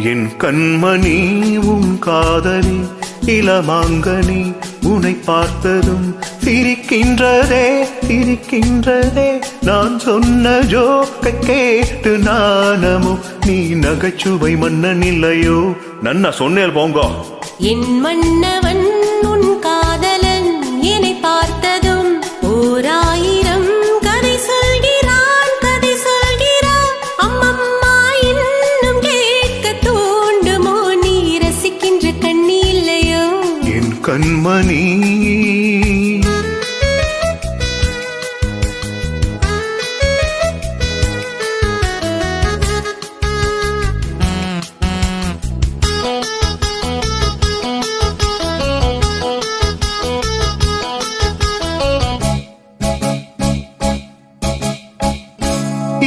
என் கண்மணி உன் காதலி இளமாங்கனி உன்னை பார்த்ததும் சிரிக்கின்றதே சிரிக்கின்றதே நான் சொன்ன ஜோக்கை கேட்டு நாணமும் நீ நகைச்சுவை மன்னன் இல்லையோ நன்னா சொன்னேல் போங்க என் மன்னவன் உன் காதலன் என்னை பார்த்ததும் ஓராயிரம் கதை சொல்கிறான் கதை சொல்கிறான் அம்மம்மா இன்னும் கேட்க தூண்டுமோ நீ ரசிக்கின்ற கண்ணி இல்லையோ என் கண்மணி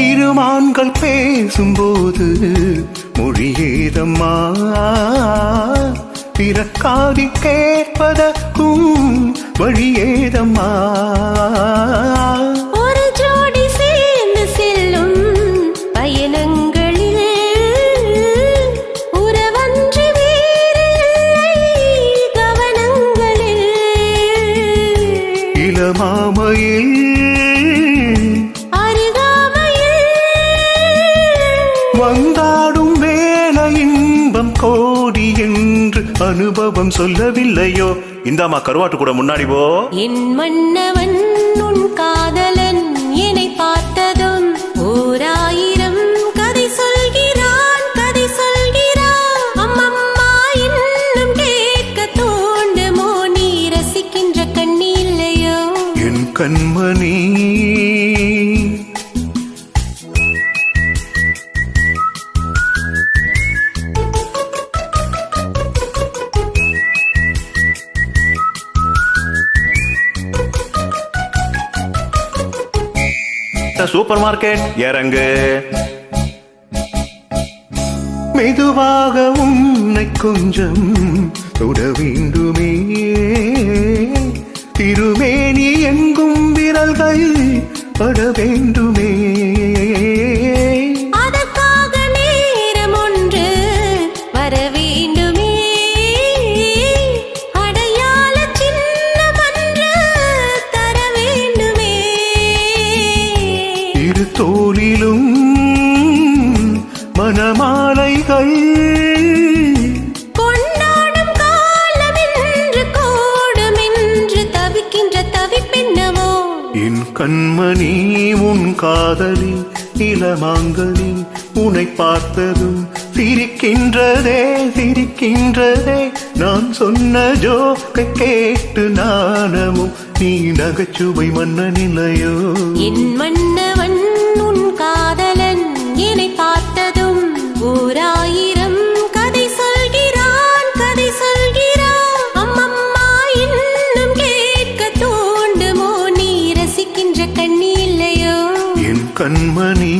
இருமான்கள் பேசும்போது மொழியேதம்மா பிறக்காதி கேட்பதற்கும் வழியேதம்மா ஒரு ஜோடி சேர்ந்து செல்லும் பயணங்களில் உறவன்று வேறில்லை கவனங்களில் இளமாமையில் வந்தாடும் வேலை இன்பம் கோடி என்று அனுபவம் சொல்லவில்லையோ இந்தாமா கருவாட்டு கூட முன்னாடி போ என் மன்னவன் உன் காதலன் என்னை பார்த்ததும் ஓராயிரம் கதை சொல்கிறான் கதை சொல்கிறான் அம்மம்மா இன்னும் கேட்க தூண்டுமோ நீ ரசிக்கின்ற கண்ணி இல்லையோ என் கண்மணி சூப்பர் மார்க்கெட் இறங்கு மெதுவாக உன்னை கொஞ்சம் தொட வேண்டுமே திருமேனி எங்கும் விரல்கள் பட வேண்டுமே அதற்காக நேரம் ஒன்று வர வேண்டுமே அடையாள சின்னம் ஒன்று தர வேண்டுமே இரு தோளிலும் மணமாலைகள் கொண்டாடும் காலம் என்று கோடும் என்று தவிக்கின்ற தவிப்பென்னவோ என் கண்மணி உன் காதலி இளமாங்கனி உன்னை பார்த்ததும் சிரிக்கின்றதே சிரிக்கின்றதே நான் சொன்ன ஜோக்கை கேட்டு நாணமும் நீ நகைச்சுவை மன்னன் இல்லையோ என் மன்னவன் உன் காதலன் என்னை பார்த்ததும் ஓராயிரம் கதை சொல்கிறான் கதை சொல்கிறான் அம்மம்மா இன்னும் கேட்க தூண்டுமோ நீ ரசிக்கின்ற கண்ணி இல்லையோ என் கண்மணி